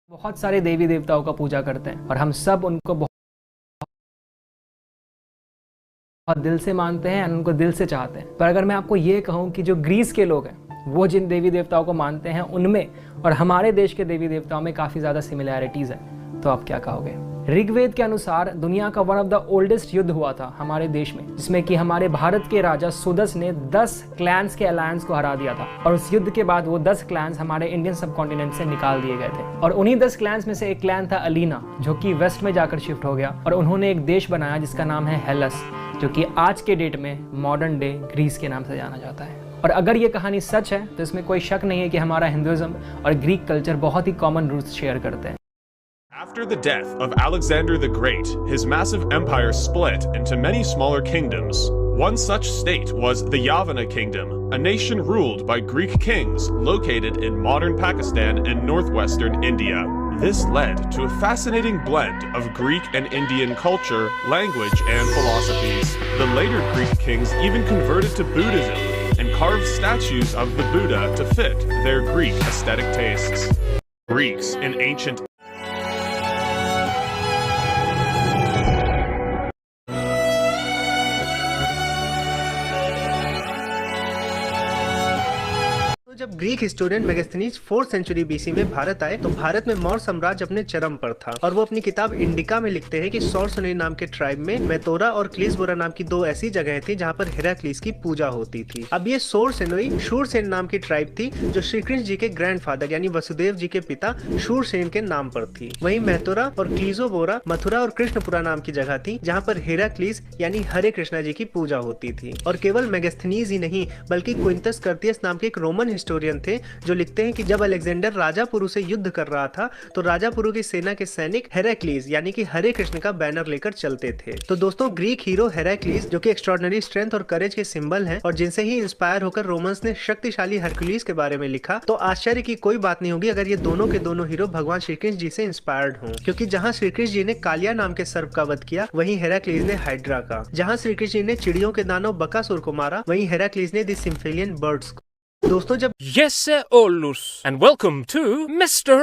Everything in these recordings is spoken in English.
बहुत सारे देवी देवताओं का पूजा करते हैं और हम सब उनको बहुत दिल से मानते हैं और उनको दिल से चाहते हैं। पर अगर मैं आपको ये कहूँ कि जो ग्रीस के लोग हैं वो जिन देवी देवताओं को मानते हैं उनमें और हमारे देश के देवी देवताओं में काफ़ी ज़्यादा सिमिलैरिटीज़ है, तो आप क्या कहोगे? ऋग्वेद के अनुसार दुनिया का वन ऑफ द ओल्डेस्ट युद्ध हुआ था हमारे देश में, जिसमें कि हमारे भारत के राजा सुदस ने 10 क्लैंस के अलायंस को हरा दिया था और उस युद्ध के बाद वो 10 क्लैंस हमारे इंडियन सब कॉन्टिनेंट से निकाल दिए गए थे। और उन्हीं 10 क्लैंस में से एक क्लैन था अलीना, जो कि वेस्ट में जाकर शिफ्ट हो गया और उन्होंने एक देश बनाया जिसका नाम है हेलस, जो कि आज के डेट में मॉडर्न डे ग्रीस के नाम से जाना जाता है। और अगर ये कहानी सच है तो इसमें कोई शक नहीं है कि हमारा हिंदुइज्म और ग्रीक कल्चर बहुत ही कॉमन रूट्स शेयर करते हैं। After the death of Alexander the Great, his massive empire split into many smaller kingdoms. One such state was the Yavana Kingdom, a nation ruled by Greek kings located in modern Pakistan and northwestern India. This led to a fascinating blend of Greek and Indian culture, language, and philosophies. The later Greek kings even converted to Buddhism and carved statues of the Buddha to fit their Greek aesthetic tastes. Greeks in ancient जब Greek historian Megasthenes 4th century BC में भारत आए तो भारत में मौर्य साम्राज्य अपने चरम पर था और वो अपनी किताब इंडिका में लिखते हैं कि सौरसनी नाम के ट्राइब में मेतोरा और क्लीसबोरा नाम की दो ऐसी जगह थी जहाँ पर हेराक्लीस की पूजा होती थी। अब ये सौरसेनोई शूरसेन नाम की ट्राइब थी जो श्री कृष्ण जी के ग्रैंडफादर यानी वसुदेव जी के पिता शूरसेन के नाम पर थी। वहीं मेतोरा और क्लीसोबोरा मथुरा और कृष्णपुरा नाम की जगह थी जहाँ पर हेराक्लीस यानी हरे कृष्णा जी की पूजा होती थी। और केवल मेगास्थनीज ही नहीं बल्कि क्विंटस कर्टियस नाम के एक रोमन हिस्टोरियन थे जो लिखते हैं कि जब अलेक्जेंडर राजापुरु से युद्ध कर रहा था तो राजापुरु की सेना के सैनिक हेराक्लीस यानी कि हरे कृष्ण का बैनर लेकर चलते थे। तो दोस्तों ग्रीक हीरो हेराक्लीस जो कि एक्स्ट्राऑर्डिनरी स्ट्रेंथ और करेज के सिंबल हैं और जिनसे ही इंस्पायर होकर रोमन्स ने शक्तिशाली हरक्यूलिस के बारे में लिखा, तो आश्चर्य की कोई बात नहीं होगी अगर ये दोनों के दोनों हीरो भगवान श्री कृष्ण जी से इंस्पायर्ड हों, क्योंकि जहाँ श्री कृष्ण जी ने कालिया नाम के सर्प का वध किया वहीं हेराक्लीस ने हाइड्रा का। जहाँ श्री कृष्ण जी ने चिड़ियों के दानव बकासुर को मारा वहीं हेराक्लीस ने द सिम्फेलियन बर्ड्स को। दोस्तों जब Yes, Olus, and welcome to Mr.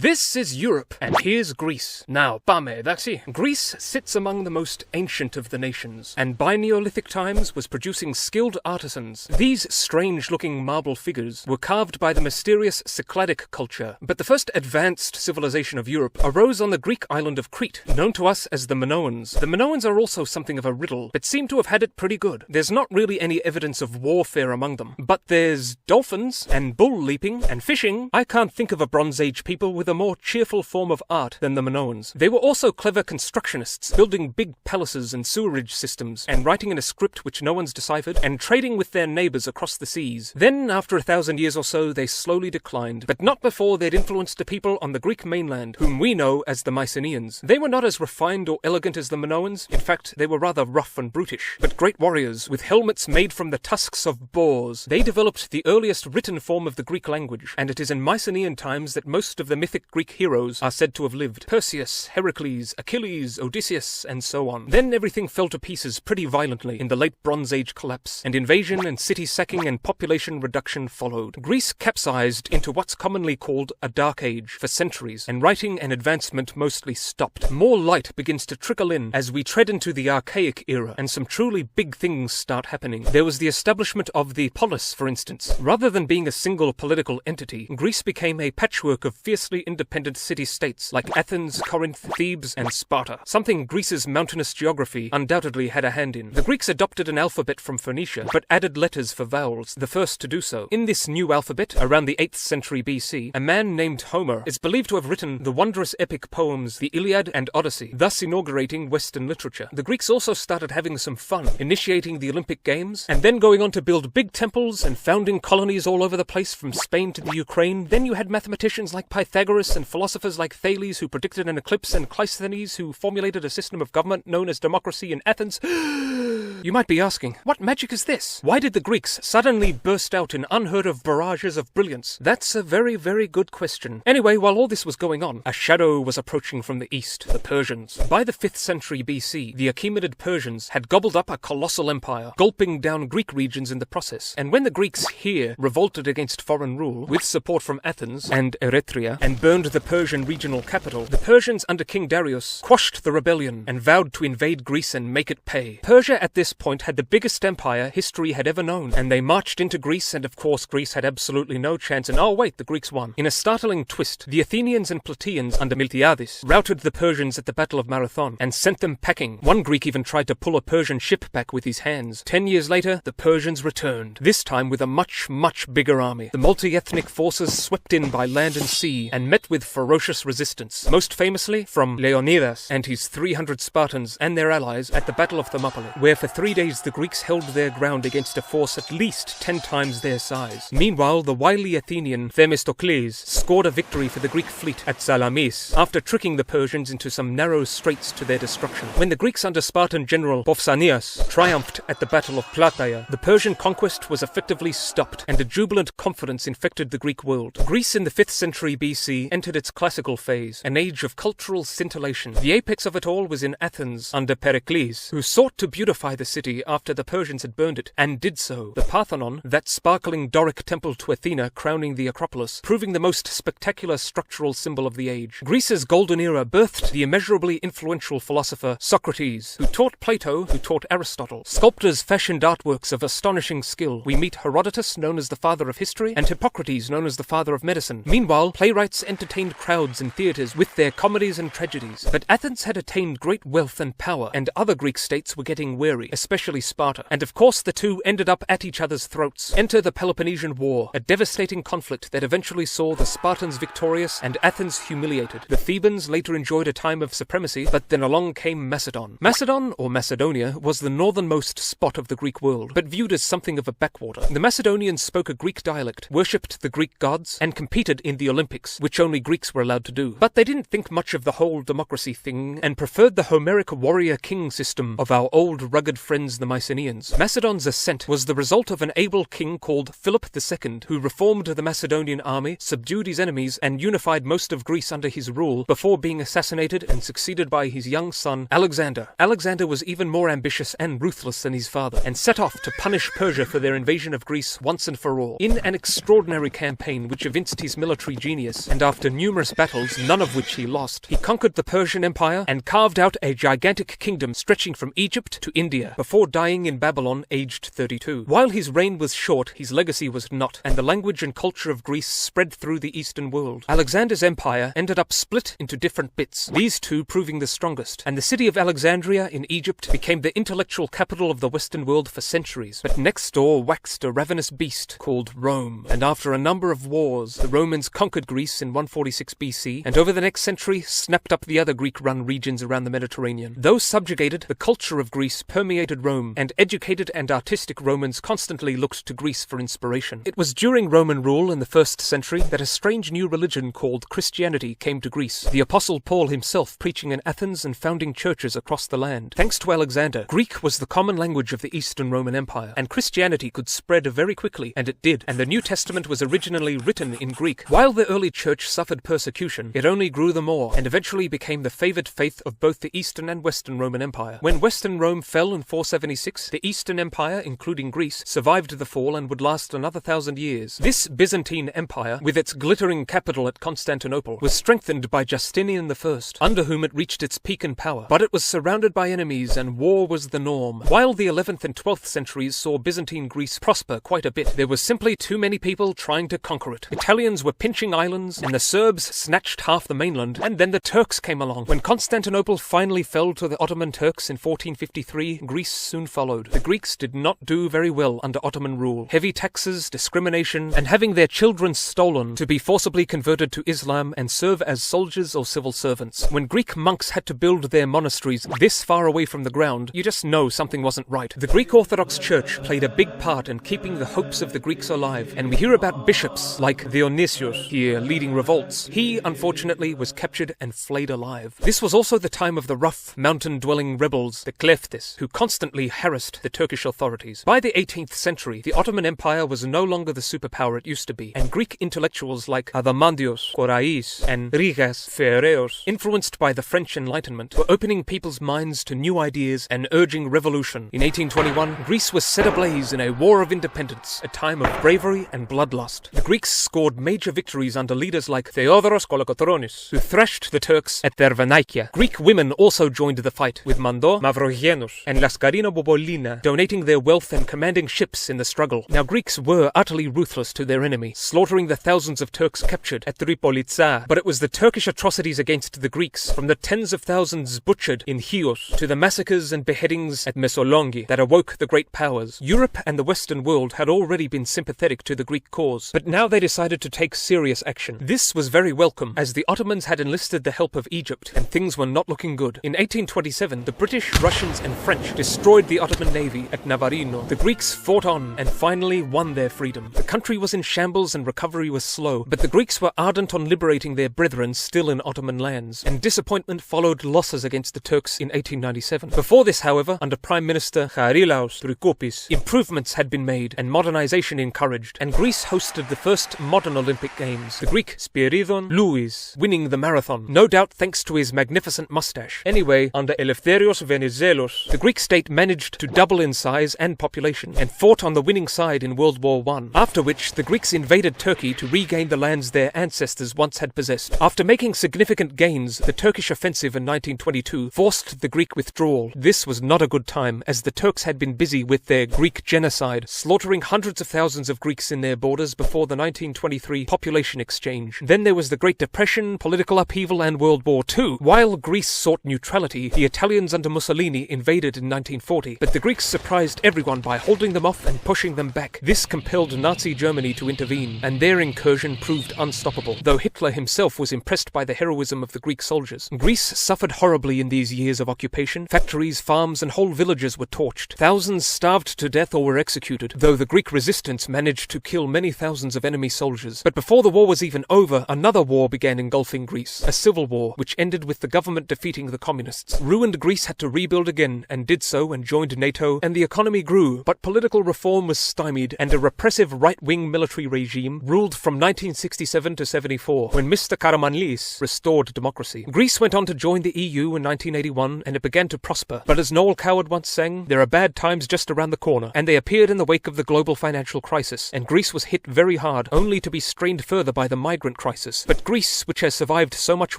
This is Europe, and here's Greece. Now, Pame, Daxi. Greece sits among the most ancient of the nations, and by Neolithic times was producing skilled artisans. These strange-looking marble figures were carved by the mysterious Cycladic culture. But the first advanced civilization of Europe arose on the Greek island of Crete, known to us as the Minoans. The Minoans are also something of a riddle, but seem to have had it pretty good. There's not really any evidence of warfare among them, but there's dolphins, and bull leaping, and fishing. I can't think of a Bronze Age people with a more cheerful form of art than the Minoans. They were also clever constructionists, building big palaces and sewerage systems, and writing in a script which no one's deciphered, and trading with their neighbours across the seas. Then, after 1,000 years or so, they slowly declined, but not before they'd influenced the people on the Greek mainland, whom we know as the Mycenaeans. They were not as refined or elegant as the Minoans. In fact, they were rather rough and brutish, but great warriors, with helmets made from the tusks of boars. They developed the earliest written form of the Greek language, and it is in Mycenaean times that most of the mythic Greek heroes are said to have lived. Perseus, Heracles, Achilles, Odysseus, and so on. Then everything fell to pieces pretty violently in the late Bronze Age collapse, and invasion and city sacking and population reduction followed. Greece capsized into what's commonly called a dark age for centuries, and writing and advancement mostly stopped. More light begins to trickle in as we tread into the archaic era, and some truly big things start happening. There was the establishment of the polis, for instance. Rather than being a single political entity, Greece became a patchwork of fiercely independent city-states like Athens, Corinth, Thebes, and Sparta, something Greece's mountainous geography undoubtedly had a hand in. The Greeks adopted an alphabet from Phoenicia, but added letters for vowels, the first to do so. In this new alphabet, around the 8th century BC, a man named Homer is believed to have written the wondrous epic poems the Iliad and Odyssey, thus inaugurating Western literature. The Greeks also started having some fun, initiating the Olympic Games, and then going on to build big temples and founding colonies all over the place from Spain to the Ukraine. Then you had mathematicians like Pythagoras and philosophers like Thales, who predicted an eclipse, and Cleisthenes, who formulated a system of government known as democracy in Athens. You might be asking, what magic is this? Why did the Greeks suddenly burst out in unheard of barrages of brilliance? That's a very, very good question. Anyway, while all this was going on, a shadow was approaching from the east, the Persians. By the 5th century BC, the Achaemenid Persians had gobbled up a colossal empire, gulping down Greek regions in the process. And when the Greeks here revolted against foreign rule, with support from Athens and Eretria, and burned the Persian regional capital, the Persians under King Darius quashed the rebellion and vowed to invade Greece and make it pay. Persia at this point had the biggest empire history had ever known, and they marched into Greece, and of course Greece had absolutely no chance, and oh wait, the Greeks won. In a startling twist, the Athenians and Plataeans under Miltiades routed the Persians at the Battle of Marathon and sent them packing. One Greek even tried to pull a Persian ship back with his hands. 10 years later, the Persians returned, this time with a much, much bigger army. The multi-ethnic forces swept in by land and sea and met with ferocious resistance, most famously from Leonidas and his 300 Spartans and their allies at the Battle of Thermopylae, where for 3 days the Greeks held their ground against a force at least 10 times their size. Meanwhile, the wily Athenian Themistocles scored a victory for the Greek fleet at Salamis after tricking the Persians into some narrow straits to their destruction. When the Greeks under Spartan general Pausanias triumphed at the Battle of Plataea, the Persian conquest was effectively stopped, and a jubilant confidence infected the Greek world. Greece in the 5th century BC entered its classical phase, an age of cultural scintillation. The apex of it all was in Athens under Pericles, who sought to beautify the city after the Persians had burned it, and did so. The Parthenon, that sparkling Doric temple to Athena crowning the Acropolis, proving the most spectacular structural symbol of the age. Greece's golden era birthed the immeasurably influential philosopher Socrates, who taught Plato, who taught Aristotle. Sculptors fashioned artworks of astonishing skill. We meet Herodotus, known as the father of history, and Hippocrates, known as the father of medicine. Meanwhile, playwrights entertained crowds in theatres with their comedies and tragedies. But Athens had attained great wealth and power, and other Greek states were getting wary, especially Sparta. And of course the two ended up at each other's throats. Enter the Peloponnesian War, a devastating conflict that eventually saw the Spartans victorious and Athens humiliated. The Thebans later enjoyed a time of supremacy, but then along came Macedon. Macedon, or Macedonia, was the northernmost spot of the Greek world, but viewed as something of a backwater. The Macedonians spoke a Greek dialect, worshipped the Greek gods, and competed in the Olympics, which only Greeks were allowed to do. But they didn't think much of the whole democracy thing, and preferred the Homeric warrior-king system of our old rugged friends the Mycenaeans. Macedon's ascent was the result of an able king called Philip II, who reformed the Macedonian army, subdued his enemies, and unified most of Greece under his rule, before being assassinated and succeeded by his young son, Alexander. Alexander was even more ambitious and ruthless than his father, and set off to punish Persia for their invasion of Greece once and for all. In an extraordinary campaign which evinced his military genius, and after numerous battles, none of which he lost, he conquered the Persian Empire and carved out a gigantic kingdom stretching from Egypt to India, before dying in Babylon aged 32. While his reign was short, his legacy was not, and the language and culture of Greece spread through the Eastern world. Alexander's empire ended up split into different bits, these two proving the strongest, and the city of Alexandria in Egypt became the intellectual capital of the Western world for centuries. But next door waxed a ravenous beast called Rome, and after a number of wars, the Romans conquered Greece in 146 BC, and over the next century snapped up the other Greek-run regions around the Mediterranean. Though subjugated, the culture of Greece permeated Rome, and educated and artistic Romans constantly looked to Greece for inspiration. It was during Roman rule in the 1st century that a strange new religion called Christianity came to Greece, the Apostle Paul himself preaching in Athens and founding churches across the land. Thanks to Alexander, Greek was the common language of the Eastern Roman Empire, and Christianity could spread very quickly, and it did, and the New Testament was originally written in Greek. While the early church suffered persecution, it only grew the more, and eventually became the favored faith of both the Eastern and Western Roman Empire. When Western Rome fell in 476, the Eastern Empire, including Greece, survived the fall and would last another 1,000 years. This Byzantine Empire, with its glittering capital at Constantinople, was strengthened by Justinian I, under whom it reached its peak in power, but it was surrounded by enemies and war was the norm. While the 11th and 12th centuries saw Byzantine Greece prosper quite a bit, there was simply too many people trying to conquer it. Italians were pinching islands, and the Serbs snatched half the mainland, and then the Turks came along. When Constantinople finally fell to the Ottoman Turks in 1453, Greece soon followed. The Greeks did not do very well under Ottoman rule. Heavy taxes, discrimination, and having their children stolen to be forcibly converted to Islam and serve as soldiers or civil servants. When Greek monks had to build their monasteries this far away from the ground, you just know something wasn't right. The Greek Orthodox Church played a big part in keeping the hopes of the Greeks alive, and we hear about bishops like Dionysius here leading revolts Cyprus, he, unfortunately, was captured and flayed alive. This was also the time of the rough, mountain-dwelling rebels, the Kleftis, who constantly harassed the Turkish authorities. By the 18th century, the Ottoman Empire was no longer the superpower it used to be, and Greek intellectuals like Adamandios, Korais, and Rigas Phaereos, influenced by the French Enlightenment, were opening people's minds to new ideas and urging revolution. In 1821, Greece was set ablaze in a war of independence, a time of bravery and bloodlust. The Greeks scored major victories under leaders like Theodoros Kolokotronis, who thrashed the Turks at Thervanaikia. Greek women also joined the fight, with Mando Mavrogenos and Laskarina Bobolina donating their wealth and commanding ships in the struggle. Now, Greeks were utterly ruthless to their enemy, slaughtering the thousands of Turks captured at Tripolitsa. But it was the Turkish atrocities against the Greeks, from the tens of thousands butchered in Chios to the massacres and beheadings at Mesolongi, that awoke the great powers. Europe and the Western world had already been sympathetic to the Greek cause, but now they decided to take serious action. This was very welcome, as the Ottomans had enlisted the help of Egypt, and things were not looking good. In 1827, the British, Russians, and French destroyed the Ottoman navy at Navarino. The Greeks fought on and finally won their freedom. The country was in shambles and recovery was slow, but the Greeks were ardent on liberating their brethren still in Ottoman lands, and disappointment followed losses against the Turks in 1897. Before this, however, under Prime Minister Charilaos Trikoupis, improvements had been made and modernization encouraged, and Greece hosted the first modern Olympic Games. The Greek Spiridon Louis winning the marathon, no doubt thanks to his magnificent mustache. Anyway, under Eleftherios Venizelos, the Greek state managed to double in size and population, and fought on the winning side in World War I, after which the Greeks invaded Turkey to regain the lands their ancestors once had possessed. After making significant gains, the Turkish offensive in 1922 forced the Greek withdrawal. This was not a good time, as the Turks had been busy with their Greek genocide, slaughtering hundreds of thousands of Greeks in their borders before the 1923 population exchange. Then there was the Great Depression, political upheaval, and World War II. While Greece sought neutrality, the Italians under Mussolini invaded in 1940, but the Greeks surprised everyone by holding them off and pushing them back. This compelled Nazi Germany to intervene, and their incursion proved unstoppable, though Hitler himself was impressed by the heroism of the Greek soldiers. Greece suffered horribly in these years of occupation. Factories, farms, and whole villages were torched. Thousands starved to death or were executed, though the Greek resistance managed to kill many thousands of enemy soldiers. But before the war was even over, another war began engulfing Greece, a civil war, which ended with the government defeating the communists. Ruined Greece had to rebuild again, and did so and joined NATO, and the economy grew, but political reform was stymied, and a repressive right-wing military regime ruled from 1967 to 74, when Mr. Karamanlis restored democracy. Greece went on to join the EU in 1981, and it began to prosper. But as Noel Coward once sang, there are bad times just around the corner, and they appeared in the wake of the global financial crisis, and Greece was hit very hard, only to be strained further by the migrant crisis. But Greece, which has survived so much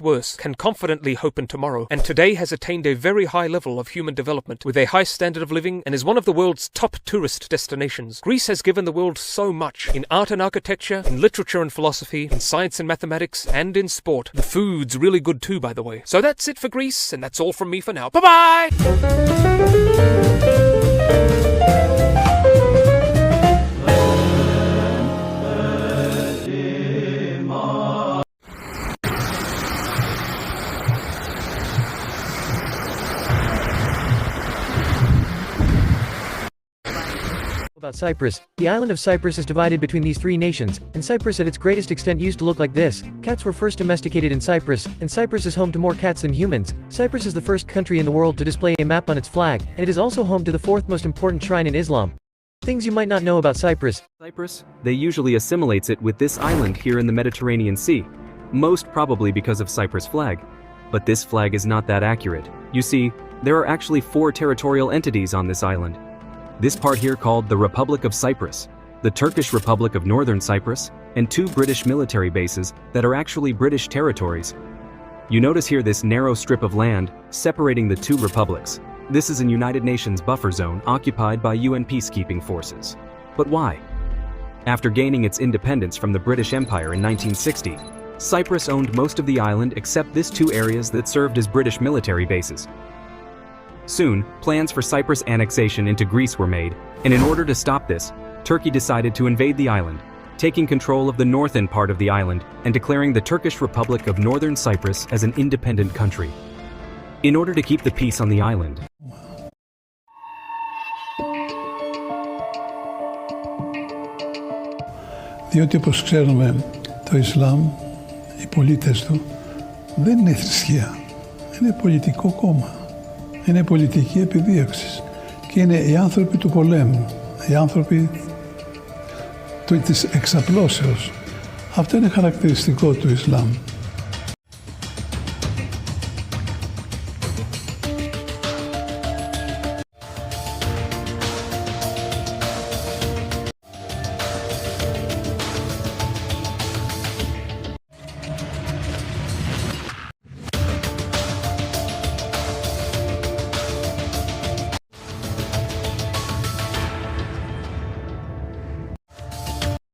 worse, can confidently hope in tomorrow, and today has attained a very high level of human development, with a high standard of living, and is one of the world's top tourist destinations. Greece has given the world so much, in art and architecture, in literature and philosophy, in science and mathematics, and in sport. The food's really good too, by the way. So that's it for Greece, and that's all from me for now. Bye-bye! About Cyprus. The island of Cyprus is divided between these three nations, and Cyprus at its greatest extent used to look like this. Cats were first domesticated in Cyprus, and Cyprus is home to more cats than humans. Cyprus is the first country in the world to display a map on its flag, and it is also home to the fourth most important shrine in Islam. Things you might not know about Cyprus. Cyprus, they usually assimilates it with this island here in the Mediterranean Sea, most probably because of Cyprus' flag. But this flag is not that accurate. You see, there are actually 4 territorial entities on this island. This part here called the Republic of Cyprus, the Turkish Republic of Northern Cyprus, and 2 British military bases that are actually British territories. You notice here this narrow strip of land separating the 2 republics. This is a United Nations buffer zone occupied by UN peacekeeping forces. But why? After gaining its independence from the British Empire in 1960, Cyprus owned most of the island except these 2 areas that served as British military bases. Soon, plans for Cyprus annexation into Greece were made, and in order to stop this, Turkey decided to invade the island, taking control of the northern part of the island and declaring the Turkish Republic of Northern Cyprus as an independent country. In order to keep the peace on the island, διότι όπως ξέρουμε το Ισλάμ οι πολίτες του δεν είναι θρησκεία. Είναι πολιτικό κόμμα. Είναι πολιτική επιδίωξη. Και είναι οι άνθρωποι του πολέμου. Οι άνθρωποι της εξαπλώσεως. Αυτό είναι χαρακτηριστικό του Ισλάμ.